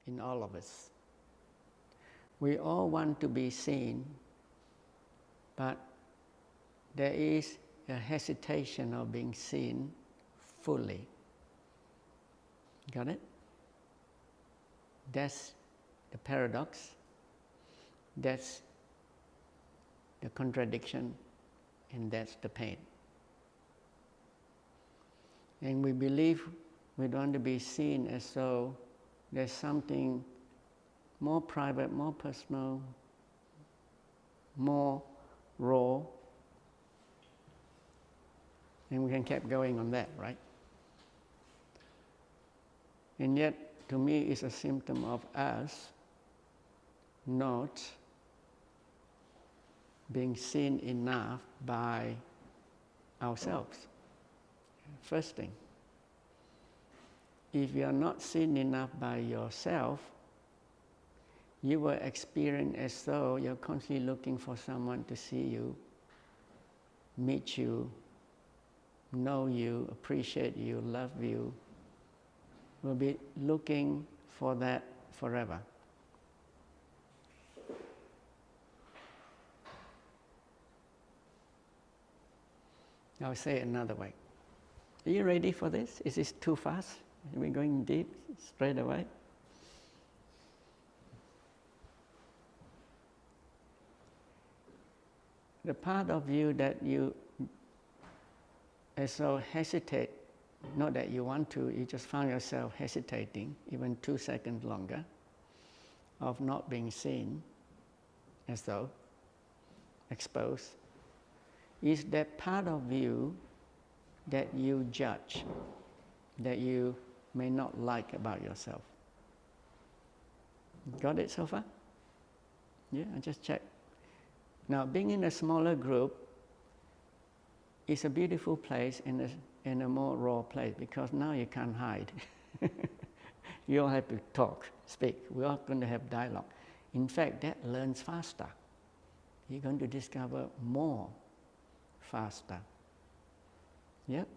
in all of us. We all want to be seen, but there is a hesitation of being seen fully. Got it? That's the paradox. That's the contradiction, and that's the pain. And we believe we don't want to be seen as though there's something more private, more personal, more raw, and we can keep going on that, right? And yet, to me, it's a symptom of us not being seen enough by ourselves. First thing, if you are not seen enough by yourself, you will experience as though you're constantly looking for someone to see you, meet you, know you, appreciate you, love you. We'll be looking for that forever. I'll say it another way. Are you ready for this? Is this too fast? Are we going deep straight away? The part of you that you so hesitate, not that you want to, you just found yourself hesitating even 2 seconds longer of not being seen, as though exposed, is that part of you that you judge, that you may not like about yourself. Got it so far? Yeah, I just checked. Now, being in a smaller group is a beautiful place and a more raw place, because now you can't hide. You all have to talk, speak. We're all going to have dialogue. In fact, that learns faster. You're going to discover more faster. Yep.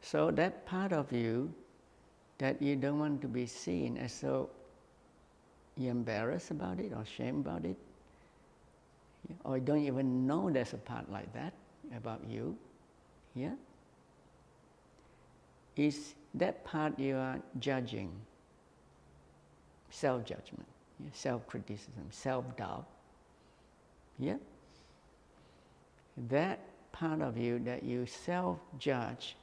So that part of you that you don't want to be seen as though you're embarrassed about it or ashamed about it, or you don't even know there's a part like that about you, yeah? Is that part you are judging, self-judgment, yeah? Self-criticism, self-doubt, yeah? That part of you that you self-judge,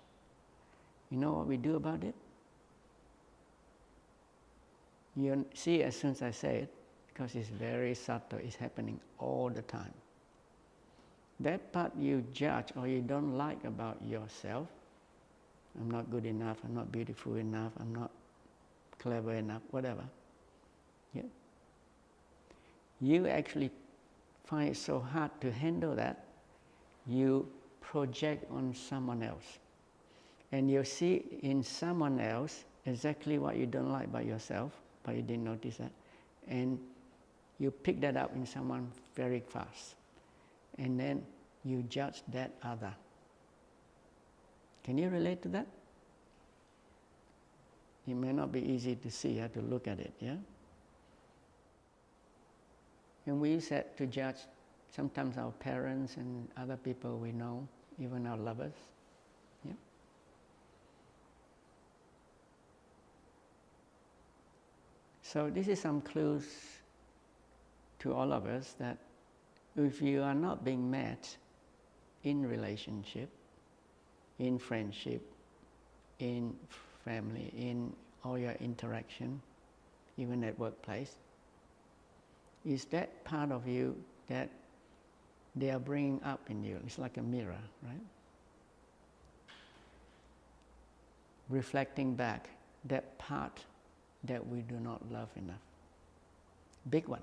you know what we do about it? You see, as soon as I say it, because it's very subtle, it's happening all the time. That part you judge or you don't like about yourself, I'm not good enough, I'm not beautiful enough, I'm not clever enough, whatever. Yeah? You actually find it so hard to handle that, you project on someone else. And you see in someone else exactly what you don't like about yourself, but you didn't notice that. And you pick that up in someone very fast. And then you judge that other. Can you relate to that? It may not be easy to see, you have to look at it, yeah? And we use that to judge sometimes our parents and other people we know, even our lovers, yeah? So this is some clues to all of us that if you are not being met in relationship, in friendship, in family, in all your interaction, even at workplace, is that part of you that they are bringing up in you. It's like a mirror, right? Reflecting back that part that we do not love enough. Big one.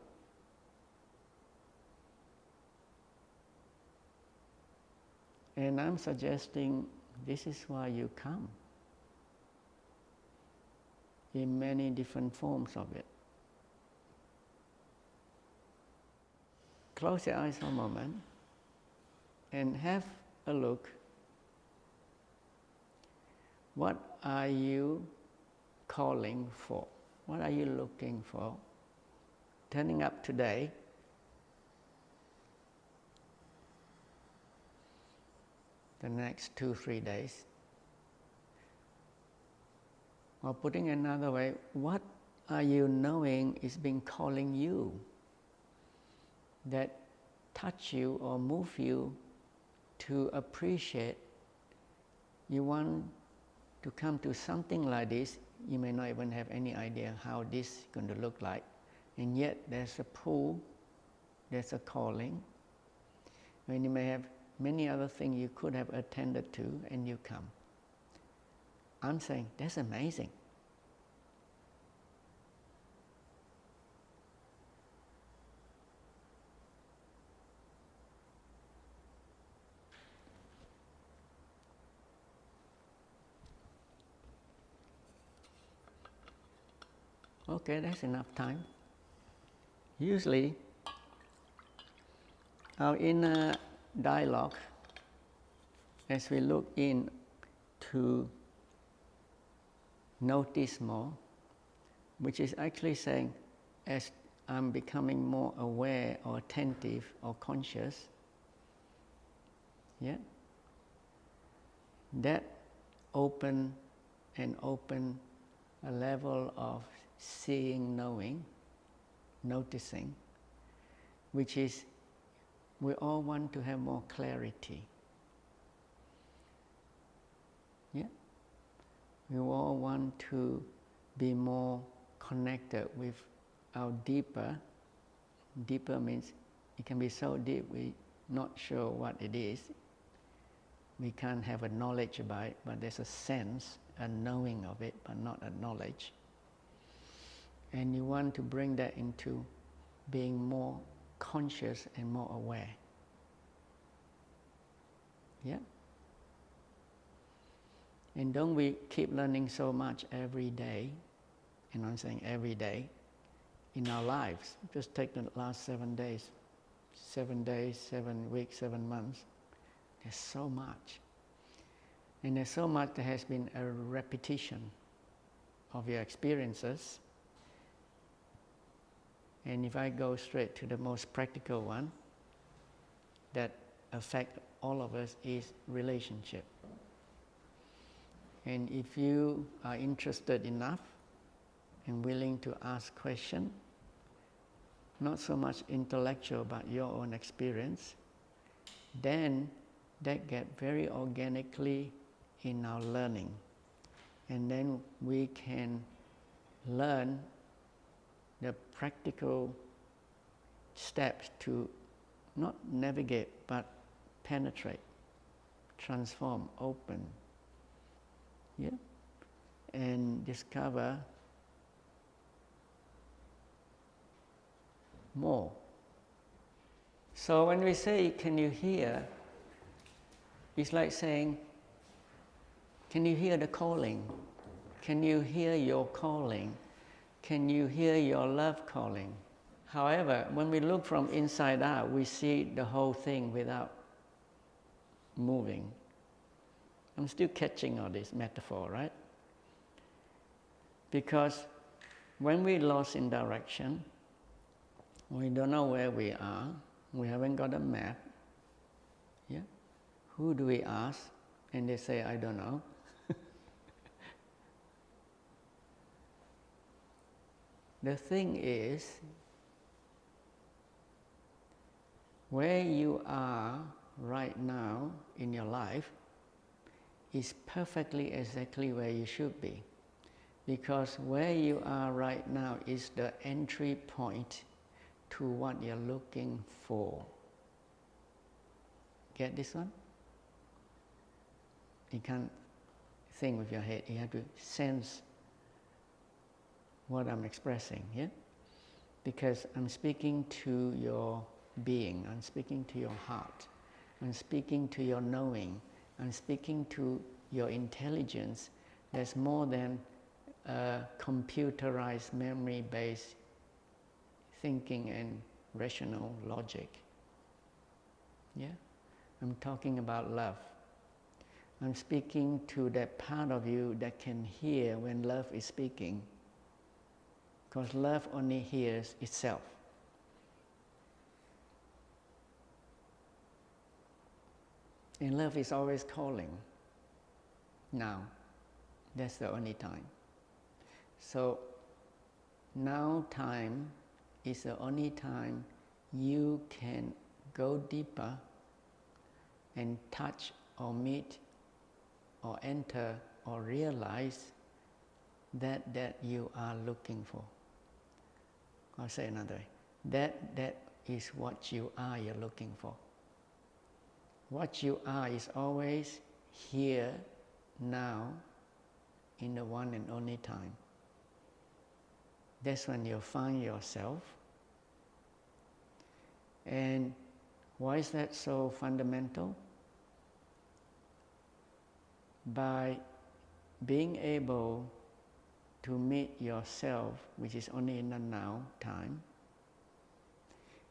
And I'm suggesting this is why you come, in many different forms of it. Close your eyes for a moment and have a look. What are you calling for? What are you looking for? Turning up today, the next 2-3 days. Or putting another way, what are you knowing is being calling you, that touch you or move you to appreciate? You want to come to something like this, you may not even have any idea how this is going to look like, and yet there's a pull, there's a calling, and you may have many other things you could have attended to, and you come. I'm saying, that's amazing. Okay, that's enough time. Usually, our inner dialogue, as we look in to notice more, which is actually saying, as I'm becoming more aware or attentive or conscious, yeah, that open a level of seeing, knowing, noticing, which is, we all want to have more clarity. Yeah? We all want to be more connected with our deeper means it can be so deep we're not sure what it is. We can't have a knowledge about it, but there's a sense, a knowing of it, but not a knowledge. And you want to bring that into being more conscious and more aware. Yeah? And don't we keep learning so much every day, and I'm saying every day, in our lives? Just take the last 7 days, 7 weeks, 7 months. There's so much. And there's so much that has been a repetition of your experiences. And if I go straight to the most practical one that affect all of us is relationship. And if you are interested enough and willing to ask questions, not so much intellectual but your own experience, then that get very organically in our learning. And then we can learn the practical steps to not navigate but penetrate, transform, open, yeah, and discover more. So when we say, can you hear, it's like saying, can you hear the calling? Can you hear your calling? Can you hear your love calling? However, when we look from inside out, we see the whole thing without moving. I'm still catching all this metaphor, right? Because when we lost in direction, we don't know where we are, we haven't got a map, yeah? Who do we ask? And they say, I don't know. The thing is, where you are right now in your life is perfectly exactly where you should be. Because where you are right now is the entry point to what you're looking for. Get this one? You can't think with your head, you have to sense what I'm expressing, yeah? Because I'm speaking to your being, I'm speaking to your heart, I'm speaking to your knowing, I'm speaking to your intelligence. There's more than a computerized, memory-based thinking and rational logic. Yeah? I'm talking about love. I'm speaking to that part of you that can hear when love is speaking, because love only hears itself. And love is always calling. Now, that's the only time. So, now time is the only time you can go deeper and touch or meet or enter or realize that you are looking for. I'll say another way. That is what you are you're looking for. What you are is always here, now, in the one and only time. That's when you'll find yourself. And why is that so fundamental? By being able to meet yourself, which is only in the now time,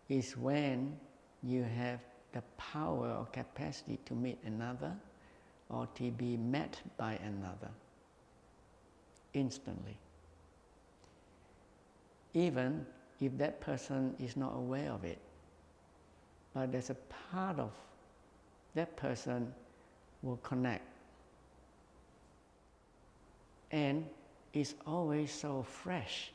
is when you have the power or capacity to meet another or to be met by another instantly. Even if that person is not aware of it, but there's a part of that person will connect. And it's always so fresh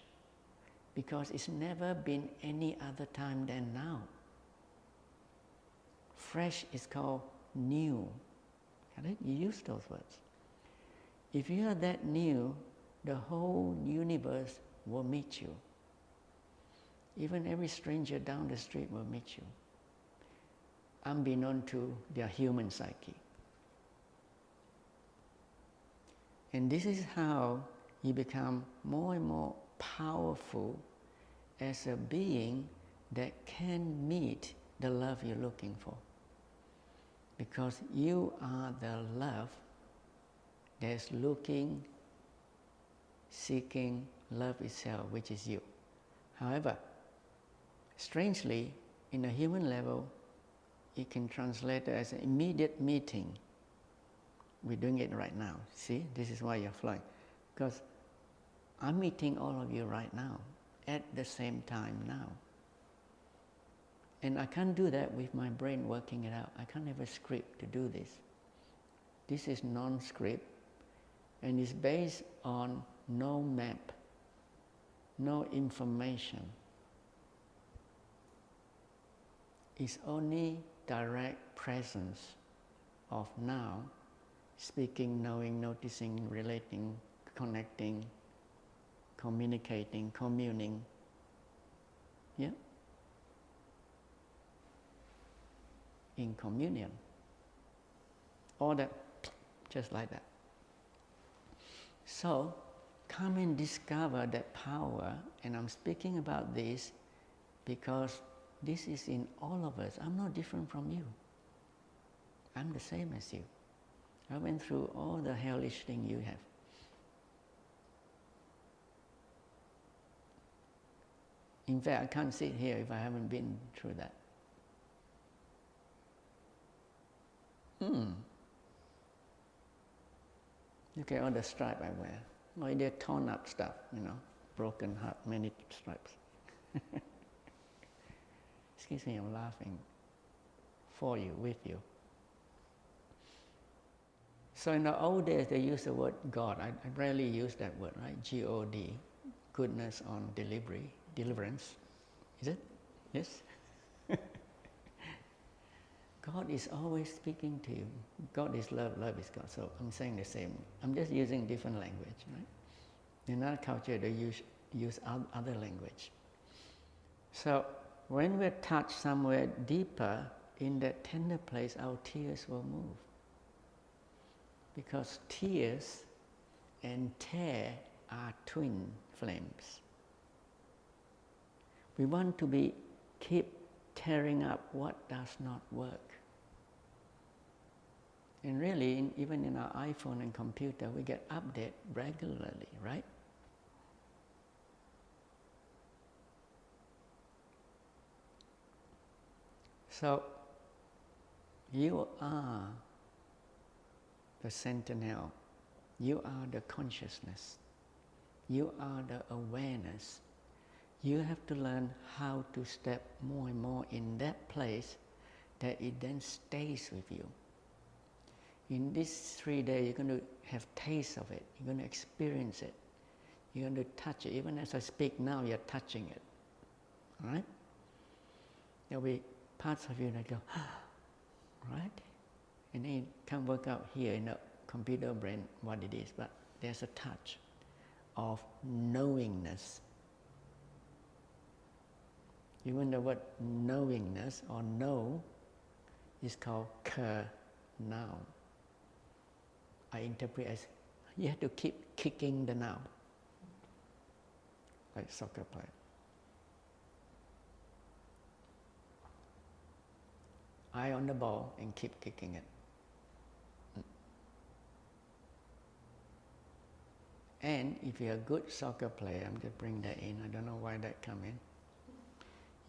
because it's never been any other time than now. Fresh is called new. You use those words. If you are that new, the whole universe will meet you. Even every stranger down the street will meet you, unbeknown to their human psyche. And this is how you become more and more powerful as a being that can meet the love you're looking for. Because you are the love that's looking, seeking love itself, which is you. However, strangely, in a human level, it can translate as an immediate meeting. We're doing it right now. See, this is why you're flying. Because I'm meeting all of you right now, at the same time now. And I can't do that with my brain working it out. I can't have a script to do this. This is non-script, and it's based on no map, no information. It's only direct presence of now, speaking, knowing, noticing, relating, connecting, communicating, communing. Yeah? In communion. All that, just like that. So, come and discover that power, and I'm speaking about this because this is in all of us. I'm not different from you. I'm the same as you. I went through all the hellish thing you have. In fact, I can't sit here if I haven't been through that. Look at all the stripe I wear. Well, they're torn up stuff, broken heart, many stripes. Excuse me, I'm laughing for you, with you. So in the old days, they used the word God. I rarely use that word, right? G-O-D, goodness on deliverance. Is it? Yes? God is always speaking to you. God is love, love is God. So I'm saying the same. I'm just using different language, right? In our culture, they use other language. So when we're touched somewhere deeper, in that tender place, our tears will move. Because tears and tear are twin flames. We want to keep tearing up what does not work. And really, even in our iPhone and computer, we get updated regularly, right? So, you are the sentinel. You are the consciousness. You are the awareness. You have to learn how to step more and more in that place that it then stays with you. In these 3 days, you're going to have taste of it. You're going to experience it. You're going to touch it. Even as I speak now, you're touching it. All right? There'll be parts of you that go, right? And then you can't work out here in the computer brain what it is, but there's a touch of knowingness. Even the word knowingness or know is called ke now. I interpret as you have to keep kicking the now, like soccer player. Eye on the ball and keep kicking it. And if you're a good soccer player, I'm just bring that in, I don't know why that come in.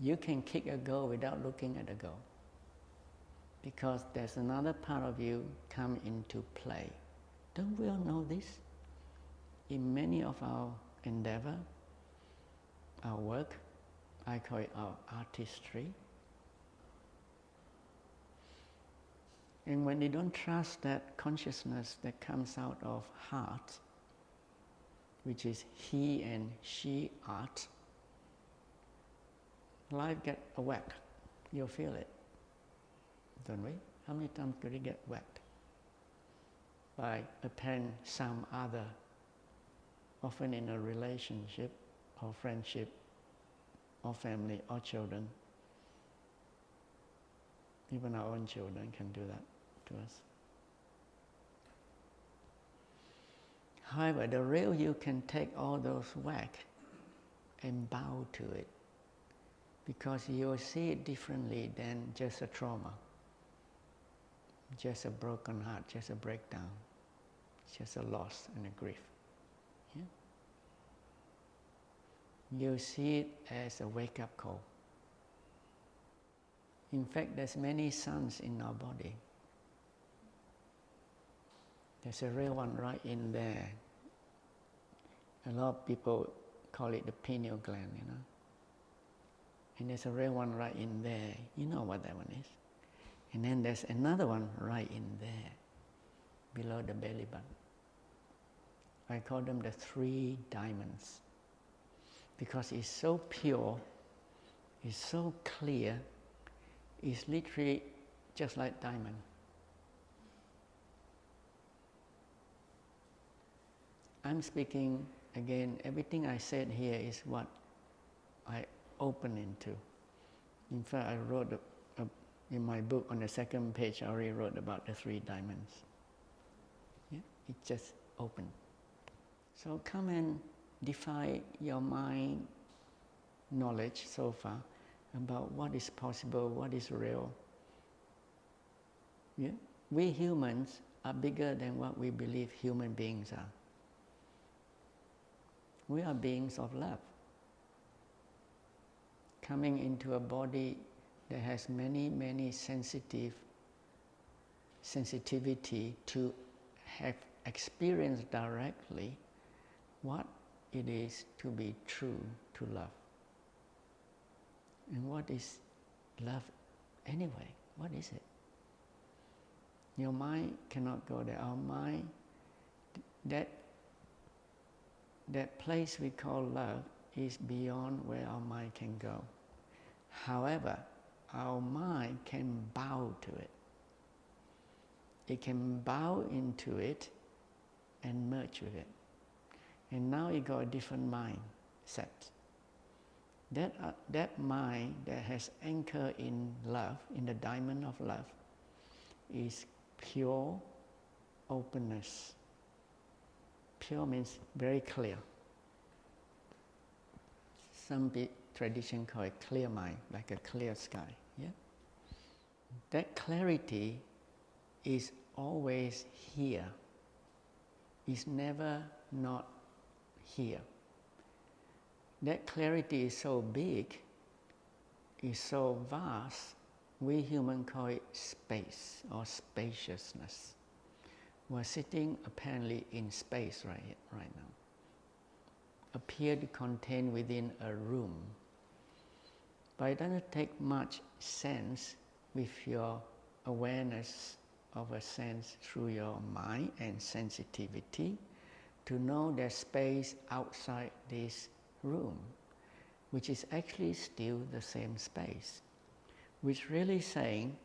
You can kick a goal without looking at the goal. Because there's another part of you come into play. Don't we all know this? In many of our endeavor, our work, I call it our artistry. And when you don't trust that consciousness that comes out of heart, which is he and she art, life get a whack. You'll feel it, don't we? How many times could we get whacked? By a parent, some other, often in a relationship or friendship or family or children. Even our own children can do that to us. However, the real you can take all those whack and bow to it, because you'll see it differently than just a trauma, just a broken heart, just a breakdown, just a loss and a grief. Yeah? You see it as a wake-up call. In fact, there's many suns in our body. There's a real one right in there. A lot of people call it the pineal gland, you know. And there's a real one right in there. You know what that one is. And then there's another one right in there, below the belly button. I call them the 3 diamonds. Because it's so pure, it's so clear, it's literally just like diamond. I'm speaking, again, everything I said here is what I open into. In fact, I wrote in my book on the second page, I already wrote about the 3 diamonds. Yeah? It just opened. So come and define your mind knowledge so far about what is possible, what is real. Yeah? We humans are bigger than what we believe human beings are. We are beings of love, coming into a body that has many, many sensitivity to have experienced directly what it is to be true to love. And what is love anyway? What is it? Your mind cannot go there. Our mind, that place we call love is beyond where our mind can go. However, our mind can bow to it. It can bow into it and merge with it. And now you got a different mindset. That mind that has anchored in love, in the diamond of love, is pure openness. Pure means very clear. Some tradition call it clear mind, like a clear sky. Yeah? That clarity is always here. It's never not here. That clarity is so big, is so vast, we humans call it space or spaciousness. who are sitting apparently in space right now, appear to contain within a room. But it doesn't take much sense with your awareness of a sense through your mind and sensitivity to know there's space outside this room, which is actually still the same space, which really saying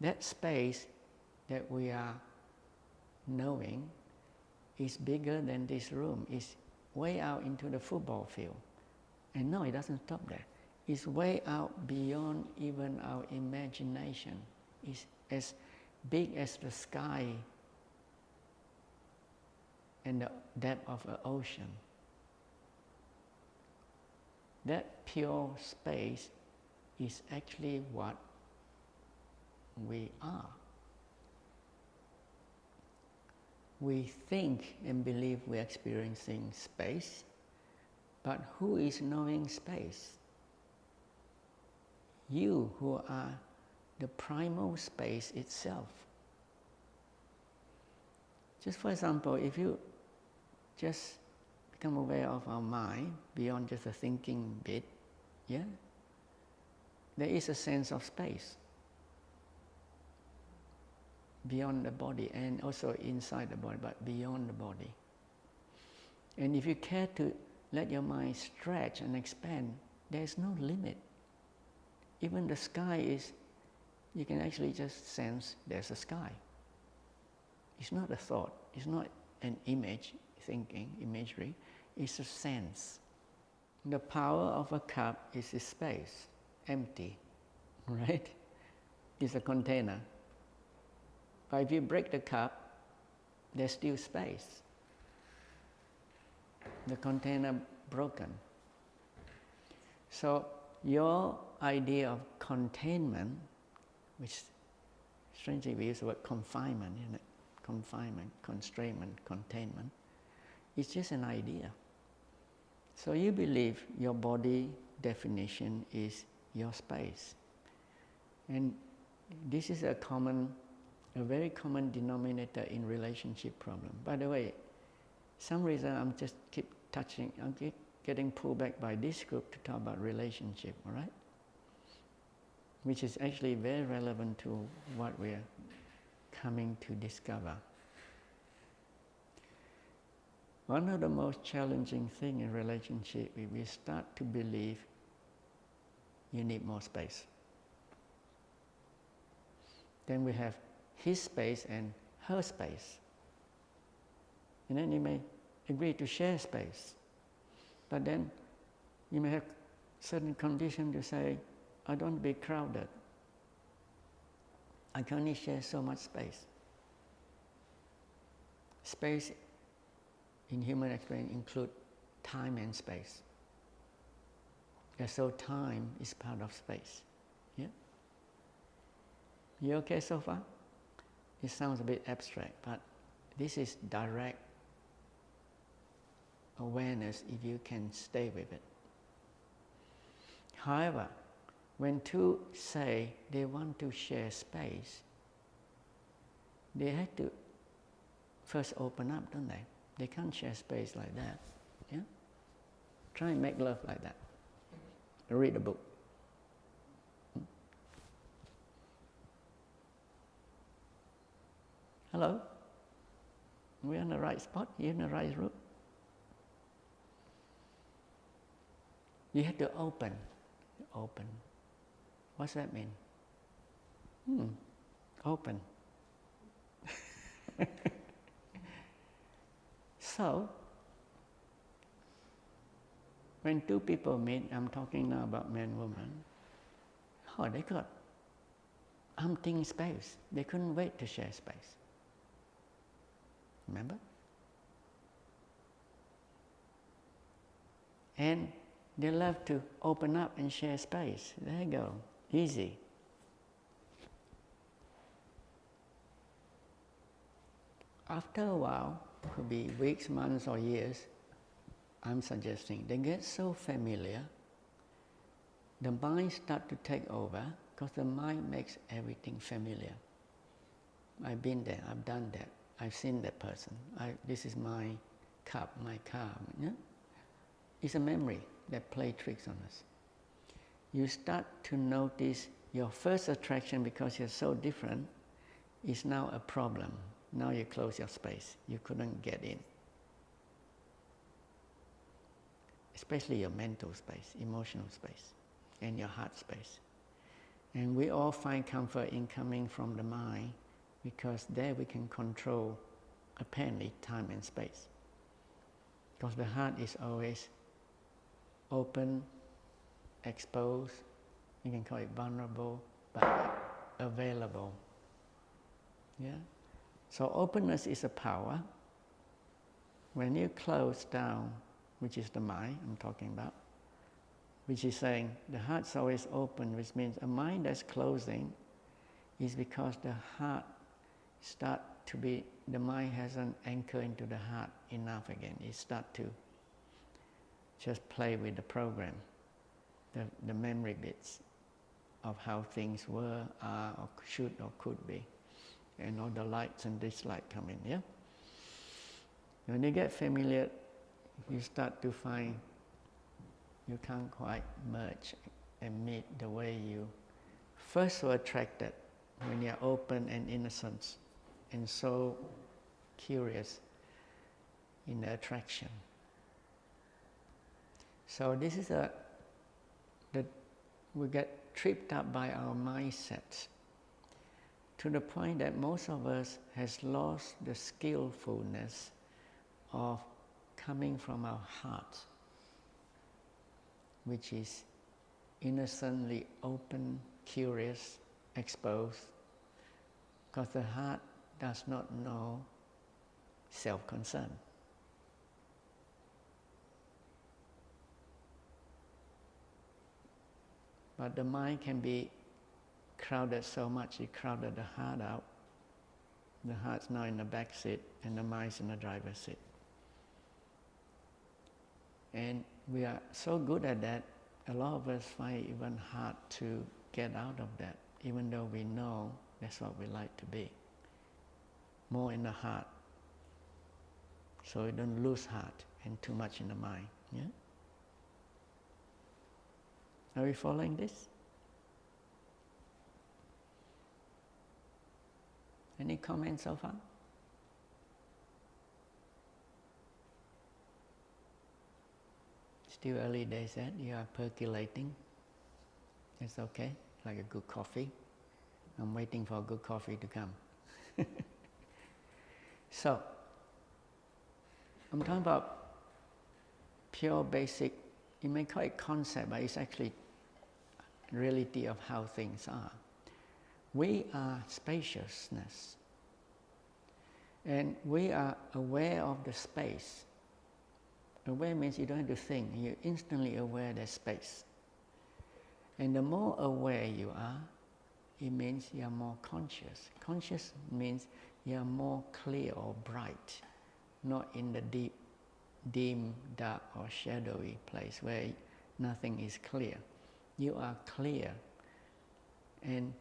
that space that we are knowing is bigger than this room, is way out into the football field. And no, it doesn't stop there. It's way out beyond even our imagination. It's as big as the sky and the depth of an ocean. That pure space is actually what we are. We think and believe we're experiencing space, but who is knowing space? You, who are the primal space itself. Just for example, if you just become aware of our mind beyond just a thinking bit, yeah, there is a sense of space beyond the body and also inside the body, but beyond the body. And if you care to let your mind stretch and expand, there's no limit. Even the sky is, you can actually just sense there's a sky. It's not a thought, it's not an image, thinking, imagery, it's a sense. The power of a cup is its space, empty, right? It's a container. But if you break the cup, there's still space. The container broken. So your idea of containment, which strangely we use the word confinement, isn't it? Confinement, constrainment, containment, it's just an idea. So you believe your body definition is your space. And this is a very common denominator in relationship problem. By the way, some reason I'm keep getting pulled back by this group to talk about relationship, all right? Which is actually very relevant to what we're coming to discover. One of the most challenging things in relationship is we start to believe you need more space. Then we have his space and her space. And then you may agree to share space. But then you may have certain conditions to say, I don't want to be crowded. I can only share so much space. Space in human experience include time and space. And so time is part of space. Yeah? You okay so far? It sounds a bit abstract, but this is direct awareness if you can stay with it. However, when two say they want to share space, they have to first open up, don't they? They can't share space like that. Yeah? Try and make love like that. Read a book. Hello? We're on the right spot? You're in the right room? You have to open. Open. What's that mean? Open. So, when two people meet, I'm talking now about man and woman, they got umpteen space. They couldn't wait to share space. Remember? And they love to open up and share space. There you go. Easy. After a while, could be weeks, months, or years, I'm suggesting they get so familiar, the mind starts to take over, because the mind makes everything familiar. I've been there, I've done that. I've seen that person. This is my cup, my car. Yeah? It's a memory that plays tricks on us. You start to notice your first attraction, because you're so different, is now a problem. Now you close your space. You couldn't get in. Especially your mental space, emotional space, and your heart space. And we all find comfort in coming from the mind, because there we can control, apparently, time and space. Because the heart is always open, exposed, you can call it vulnerable, but available. Yeah? So openness is a power. When you close down, which is the mind I'm talking about, which is saying the heart's always open, which means a mind that's closing is because the heart the mind hasn't anchored into the heart enough again. It starts to just play with the program, the memory bits of how things were, are, or should, or could be. And all the likes and dislikes come in, yeah? When you get familiar, you start to find you can't quite merge and meet the way you first were attracted when you're open and innocent and so curious in the attraction. So this is we get tripped up by our mindset to the point that most of us has lost the skillfulness of coming from our heart, which is innocently open, curious, exposed, because the heart does not know self-concern. But the mind can be crowded so much, it crowded the heart out. The heart's now in the back seat and the mind's in the driver's seat. And we are so good at that, a lot of us find it even hard to get out of that, even though we know that's what we like to be. More in the heart, so we don't lose heart and too much in the mind. Yeah? Are we following this? Any comments so far? Still early days yet, you are percolating. It's okay, like a good coffee. I'm waiting for a good coffee to come. So, I'm talking about pure basic, you may call it concept, but it's actually reality of how things are. We are spaciousness, and we are aware of the space. Aware means you don't have to think, you're instantly aware there's space. And the more aware you are, it means you are more conscious. Conscious means you are more clear or bright, not in the deep, dim, dark or shadowy place where nothing is clear. You are clear. And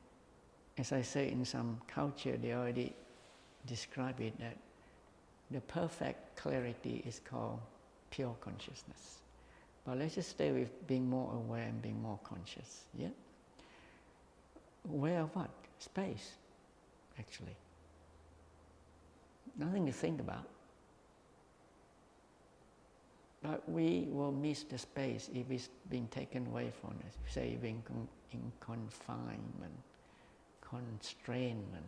as I say, in some culture, they already describe it that the perfect clarity is called pure consciousness. But let's just stay with being more aware and being more conscious, yeah? Aware of what? Space, actually. Nothing to think about. But we will miss the space if it's being taken away from us. Say, being in confinement, constrainment,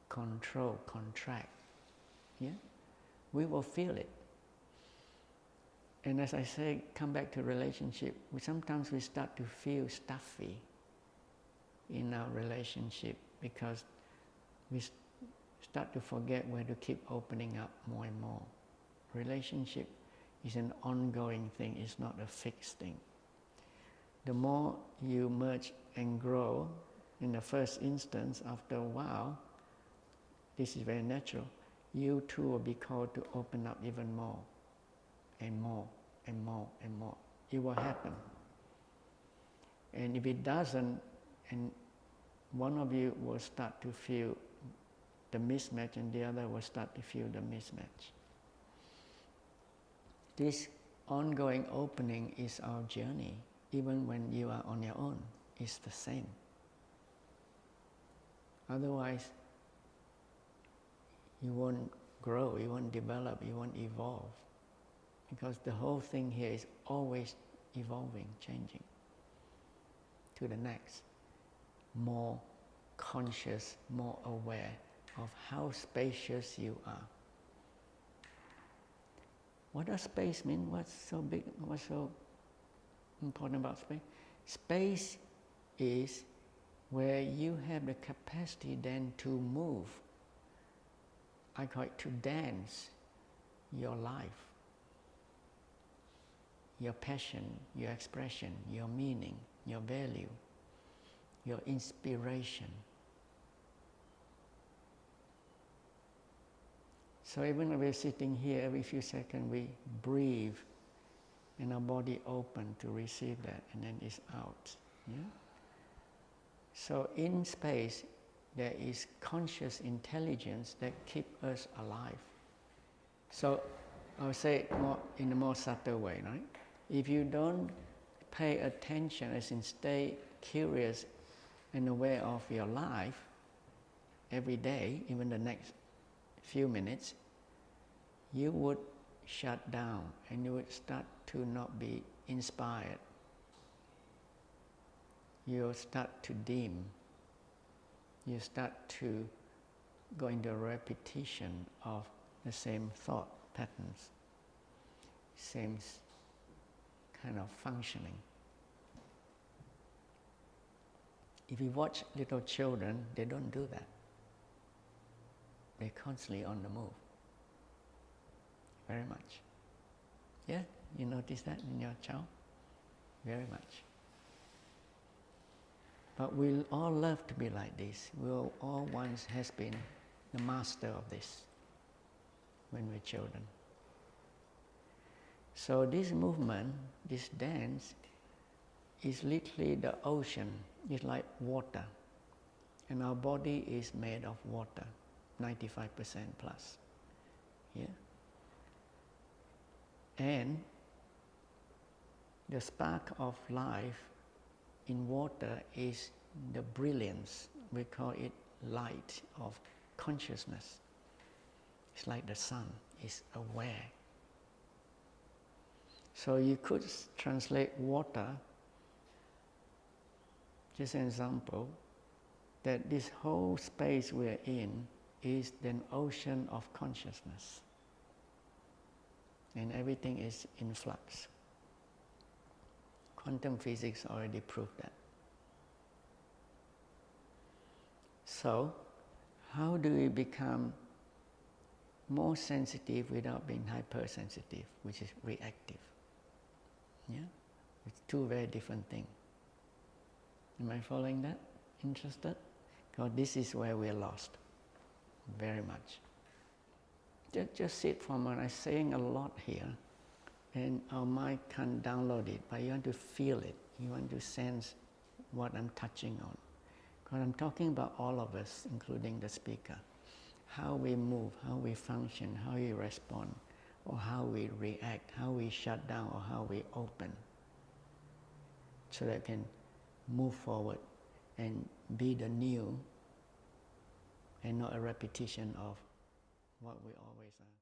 control, contract. Yeah? We will feel it. And as I say, come back to relationship, sometimes we start to feel stuffy in our relationship because we start to forget where to keep opening up more and more. Relationship is an ongoing thing, it's not a fixed thing. The more you merge and grow, in the first instance, after a while, this is very natural, you too will be called to open up even more and more and more and more. It will happen. And if it doesn't, and one of you will start to feel the mismatch, and the other will start to feel the mismatch. This ongoing opening is our journey. Even when you are on your own, it's the same. Otherwise, you won't grow, you won't develop, you won't evolve. Because the whole thing here is always evolving, changing to the next. More conscious, more aware of how spacious you are. What does space mean? What's so big, what's so important about space? Space is where you have the capacity then to move. I call it to dance your life, your passion, your expression, your meaning, your value, your inspiration. So even when we're sitting here, every few seconds we breathe and our body open to receive that, and then it's out. Yeah? So in space, there is conscious intelligence that keeps us alive. So I'll say it more in a more subtle way, right? If you don't pay attention, as in stay curious and aware of your life every day, even the next few minutes, you would shut down and you would start to not be inspired. You start to dim. You start to go into a repetition of the same thought patterns, same kind of functioning. If you watch little children, they don't do that. They're constantly on the move. Very much. Yeah? You notice that in your child? Very much. But we all love to be like this. We all once has been the master of this when we're children. So this movement, this dance, is literally the ocean. It's like water. And our body is made of water, 95% plus. Yeah? And the spark of life in water is the brilliance. We call it light of consciousness. It's like the sun is aware. So you could translate water, just an example, that this whole space we're in is an ocean of consciousness. And everything is in flux. Quantum physics already proved that. So, how do we become more sensitive without being hypersensitive, which is reactive? Yeah? It's two very different things. Am I following that? Interested? Because this is where we're lost. Very much. Just sit for a moment. I'm saying a lot here, and our mind can't download it, but you want to feel it. You want to sense what I'm touching on. Because I'm talking about all of us, including the speaker. How we move, how we function, how we respond, or how we react, how we shut down, or how we open. So that we can move forward and be the new and not a repetition of what we always are.